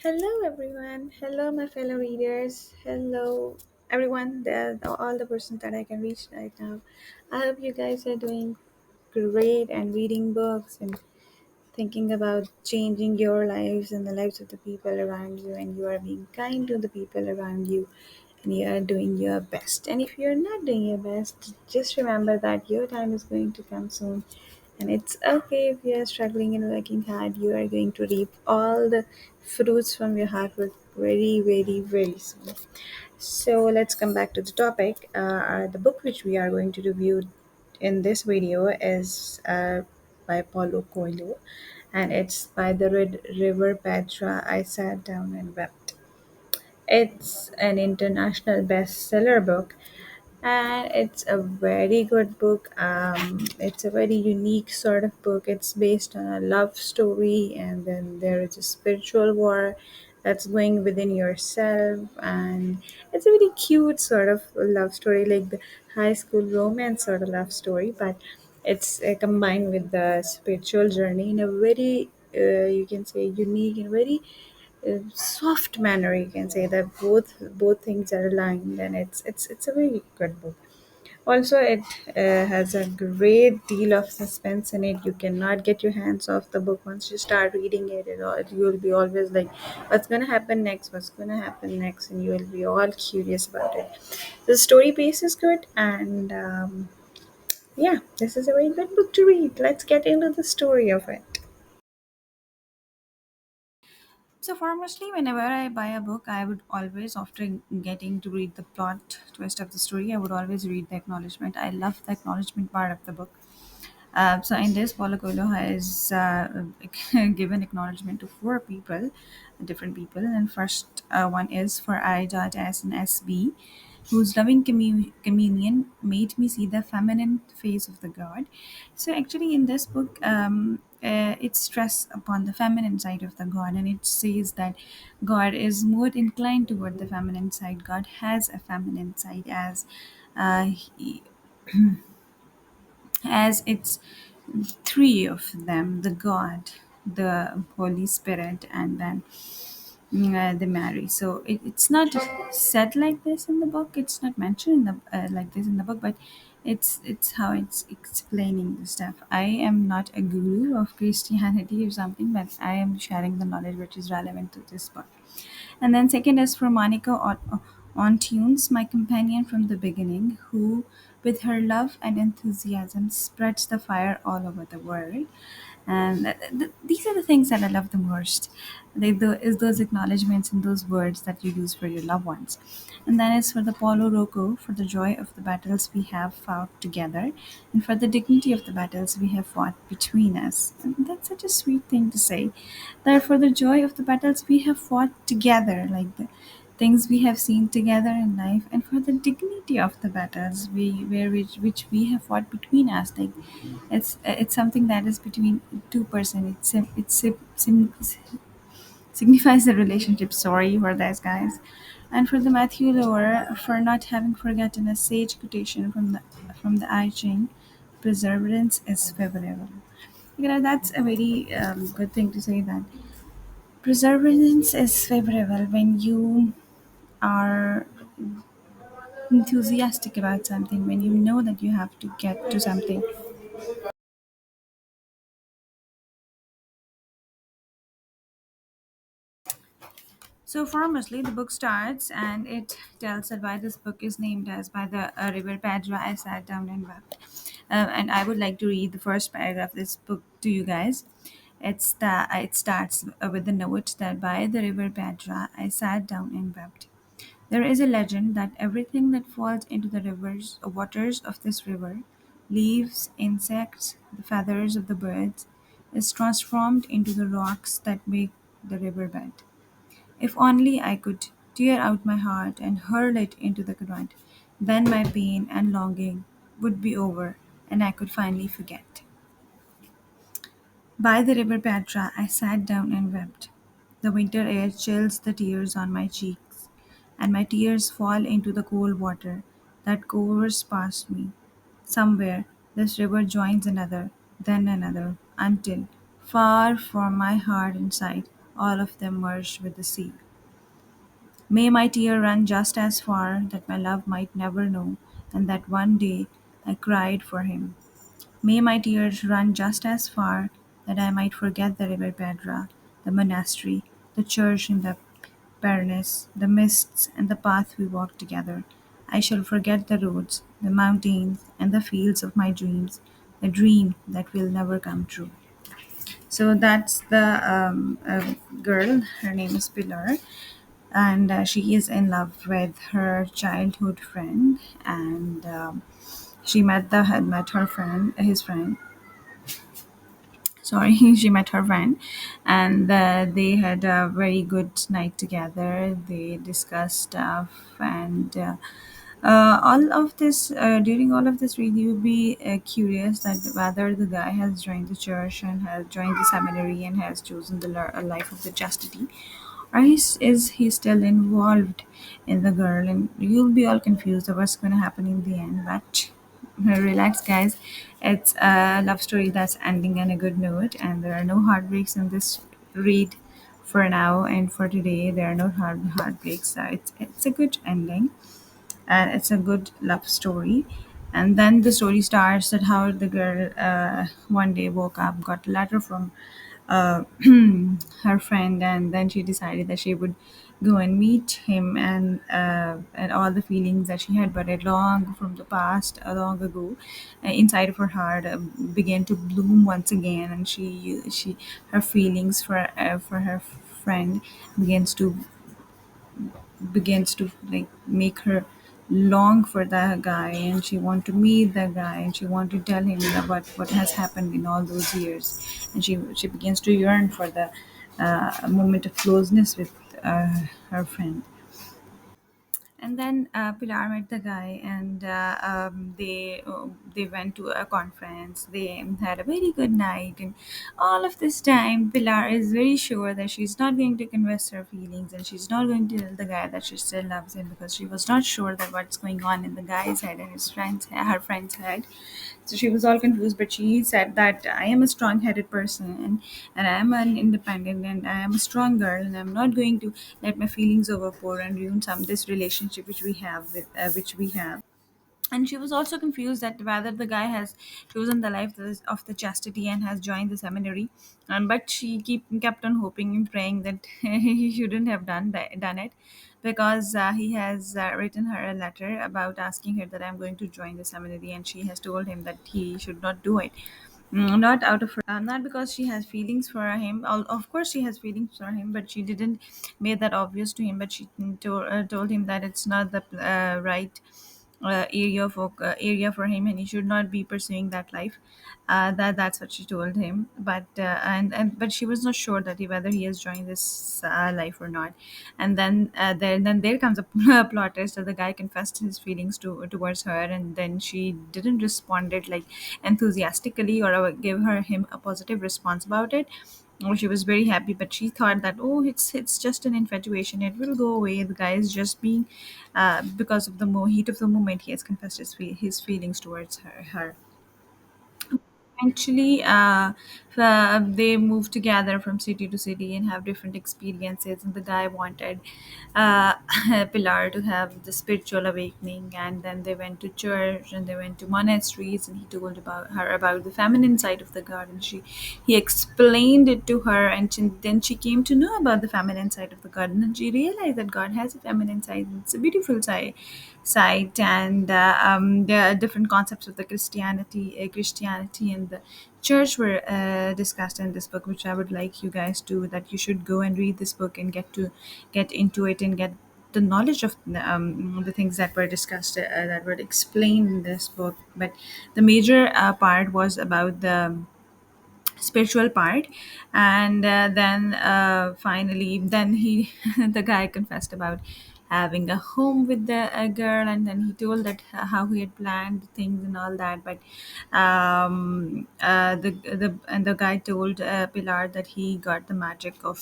Hello, everyone. Hello, my fellow readers. Hello, everyone. All the persons that I can reach right now. I hope you guys are doing great and reading books and thinking about changing your lives and the lives of the people around you, and you are being kind to the people around you, and you are doing your best. And if you're not doing your best, just remember that your time is going to come soon, and it's okay if you are struggling and working hard. You are going to reap all the fruits from your hard work very, very, very soon. So let's come back to the topic. The book which we are going to review in this video is by Paulo Coelho, and it's by the Red River Petra. I sat down and wept. It's an international bestseller book, and it's a very good book. It's a very unique sort of book. It's based on a love story, and then there is a spiritual war that's going within yourself, and it's a very cute sort of love story, like the high school romance sort of love story, but it's combined with the spiritual journey in a very you can say unique and very soft manner. You can say that both things are aligned, and it's a very good book. Also, it has a great deal of suspense in it. You cannot get your hands off the book once you start reading it. You will be always like, what's going to happen next, what's going to happen next, and you will be all curious about it. The story pace is good, and yeah, this is a very good book to read. Let's get into the story of it. So, foremostly, whenever I buy a book, I would always, after getting to read the plot twist of the story, I would always read the acknowledgement. I love the acknowledgement part of the book. So, in this, Paulo Coelho has given acknowledgement to four people, different people. And first one is for I.S and SB, whose loving communion made me see the feminine face of the god. So, actually, in this book, it stress upon the feminine side of the god, and it says that god is more inclined toward the feminine side. God has a feminine side, he, as it's three of them: the god, the holy spirit, and then the Mary. So it's not said like this in the book. It's not mentioned in the like this in the book, but it's how it's explaining the stuff. I am not a guru of Christianity or something, but I am sharing the knowledge which is relevant to this book. And then second is for Monica on Tunes, my companion from the beginning, who, with her love and enthusiasm, spreads the fire all over the world. And these are the things that I love the most. Is those acknowledgments and those words that you use for your loved ones. And then it's for the Polo Rocco, for the joy of the battles we have fought together, and for the dignity of the battles we have fought between us. And that's such a sweet thing to say. That for the joy of the battles we have fought together, like the things we have seen together in life, and for the dignity of the battles which we have fought between us, like it's something that is between two person. Signifies the relationship. Sorry for this, guys. And for the Matthew Lower, for not having forgotten a sage quotation from the I Ching, perseverance is favorable. That's a very good thing to say, that perseverance is favorable when you are enthusiastic about something, when you know that you have to get to something. So, formlessly, the book starts and it tells that why this book is named as by the river Piedra. I sat down and wept. And I would like to read the first paragraph of this book to you guys. It starts with the note that by the river Piedra, I sat down and wept. There is a legend that everything that falls into the waters of this river, leaves, insects, the feathers of the birds, is transformed into the rocks that make the riverbed. If only I could tear out my heart and hurl it into the current, then my pain and longing would be over and I could finally forget. By the river Patra, I sat down and wept. The winter air chills the tears on my cheeks, and my tears fall into the cold water that covers past me. Somewhere, this river joins another, then another, until, far from my heart inside, all of them merged with the sea. May my tear run just as far that my love might never know, and that one day I cried for him. May my tears run just as far that I might forget the river Piedra, the monastery, the church in the Pyrenees, the mists and the path we walked together. I shall forget the roads, the mountains, and the fields of my dreams, the dream that will never come true. So that's the girl. Her name is Pilar, and she is in love with her childhood friend. And she had met her friend, his friend. Sorry, she met her friend, and they had a very good night together. They discussed stuff, and all of this during all of this read you'll be curious that whether the guy has joined the church and has joined the seminary and has chosen the life of the chastity, or is he still involved in the girl, and you'll be all confused of what's going to happen in the end. But relax, guys. It's a love story that's ending on a good note, and there are no heartbreaks in this read for now and for today. There are no heartbreaks. So it's a good ending, and it's a good love story. And then the story starts that how the girl one day woke up, got a letter from uh, her friend, and then she decided that she would go and meet him, and all the feelings that she had buried long from the past, long ago, inside of her heart, began to bloom once again, and she her feelings for her friend begins to like make her long for that guy, and she want to meet the guy, and she want to tell him about what has happened in all those years, and she begins to yearn for the moment of closeness with her friend. And then Pilar met the guy, and they went to a conference. They had a very good night, and all of this time, Pilar is very sure that she's not going to confess her feelings, and she's not going to tell the guy that she still loves him, because she was not sure that what's going on in the guy's head and her friend's head. So she was all confused, but she said that I am a strong-headed person, and I am an independent, and I am a strong girl, and I'm not going to let my feelings overpour and ruin some this relationship which we have. And she was also confused that whether the guy has chosen the life of the chastity and has joined the seminary, but she kept on hoping and praying that he shouldn't have done it, because he has written her a letter about asking her that I'm going to join the seminary, and she has told him that he should not do it. Not out of her, not because she has feelings for him. Of course, she has feelings for him, but she didn't made that obvious to him. But she told him that it's not the right area for him, and he should not be pursuing that life. That's what she told him. But but she was not sure that whether he has joined this life or not. And then there comes a a plot twist that the guy confessed his feelings towards her, and then she didn't respond it like enthusiastically, or give him a positive response about it. Oh, she was very happy, but she thought that, oh, it's just an infatuation. It will go away. The guy is just being, because of the heat of the moment, he has confessed his feelings towards her. Actually, they move together from city to city and have different experiences. And the guy wanted uh, Pilar to have the spiritual awakening, and then they went to church and they went to monasteries, and he told about her about the feminine side of the god, and he explained it to her, and then she came to know about the feminine side of the god, and she realized that God has a feminine side. It's a beautiful side, and there are different concepts of the Christianity and the church were discussed in this book, which I would like you guys to that you should go and read this book and get into it and get the knowledge of the things that were discussed, that were explained in this book. But the major part was about the spiritual part. And then finally then he the guy confessed about having a home with the girl, and then he told that how he had planned things and all that. But the guy told Pilar that he got the magic of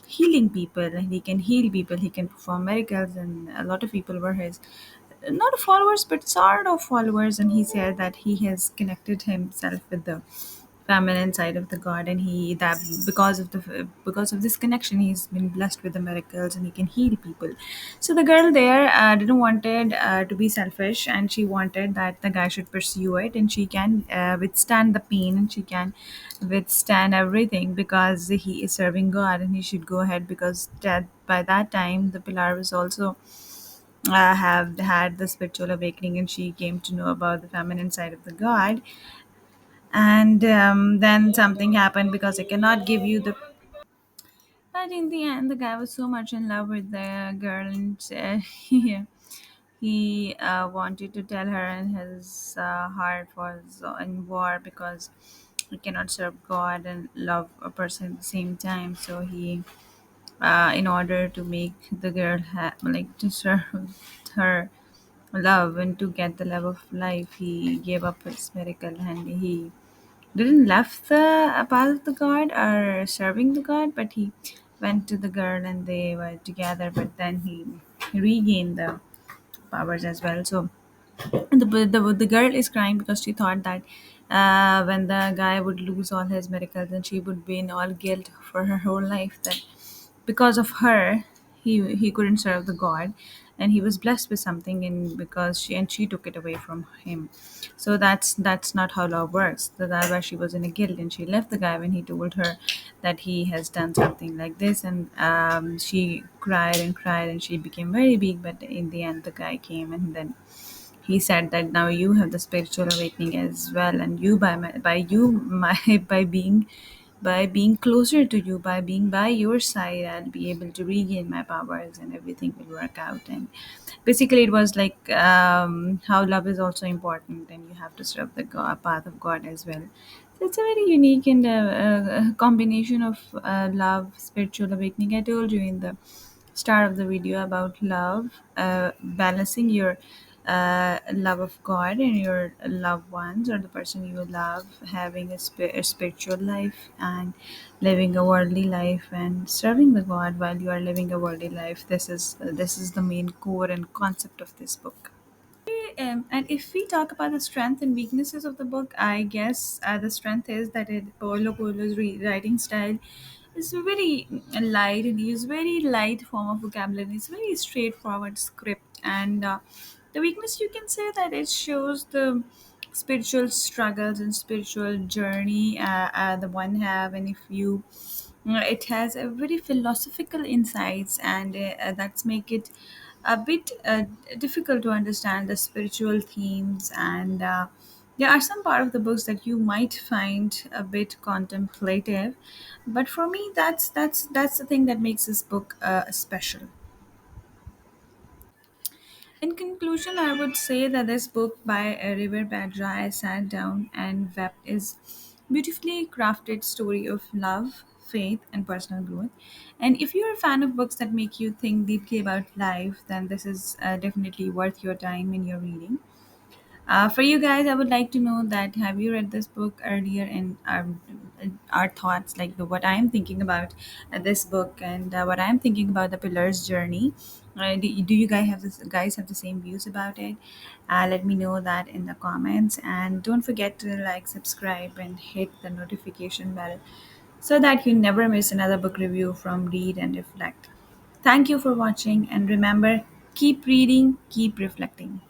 healing people, and he can heal people, he can perform miracles, and a lot of people were his not followers but sort of followers. And he said that he has connected himself with the feminine side of the god, and he that because of this connection he's been blessed with the miracles and he can heal people. So the girl there didn't wanted to be selfish, and she wanted that the guy should pursue it, and she can withstand the pain, and she can withstand everything because he is serving god, and he should go ahead because that by that time the pillar was also have had the spiritual awakening, and she came to know about the feminine side of the god. And then something happened because I cannot give you the. But in the end, the guy was so much in love with the girl, and he wanted to tell her, and his heart was in war because he cannot serve God and love a person at the same time. So he, in order to make the girl like to serve her love and to get the love of life, he gave up his miracle, and he didn't left the path of the god or serving the god, but he went to the girl and they were together, but then he regained the powers as well. So the girl is crying because she thought that when the guy would lose all his miracles and she would be in all guilt for her whole life, that because of her he couldn't serve the god, and he was blessed with something, and because she took it away from him. So that's not how love works. The guy where she was in a guilt, and she left the guy when he told her that he has done something like this, and she cried and cried, and she became very weak, but in the end the guy came, and then he said that now you have the spiritual awakening as well, and you by you my by being closer to you, by being by your side, I'll be able to regain my powers and everything will work out. And basically it was like how love is also important, and you have to serve the path of god as well. So it's a very unique and combination of love, spiritual awakening. I told you in the start of the video about love, balancing your love of God and your loved ones or the person you love, having a spiritual life and living a worldly life and serving the God while you are living a worldly life. This is the main core and concept of this book. And if we talk about the strength and weaknesses of the book, I guess the strength is that Paulo Coelho's writing style is very light, and he uses very light form of vocabulary. It's very straightforward script, and the weakness you can say that it shows the spiritual struggles and spiritual journey the one have, and if you it has a very philosophical insights, and that's make it a bit difficult to understand the spiritual themes. And there are some part of the books that you might find a bit contemplative, but for me that's the thing that makes this book special. In conclusion, I would say that this book by River Piedra, I sat down and wept, is beautifully crafted story of love, faith, and personal growth. And if you're a fan of books that make you think deeply about life, then this is definitely worth your time in your reading. For you guys, I would like to know that have you read this book earlier, and our thoughts, like what I'm thinking about this book, and what I'm thinking about the Pillar's journey. Do you guys have the same views about it? Let me know that in the comments, and don't forget to like, subscribe, and hit the notification bell so that you never miss another book review from Read and Reflect. Thank you for watching, and remember, keep reading, keep reflecting.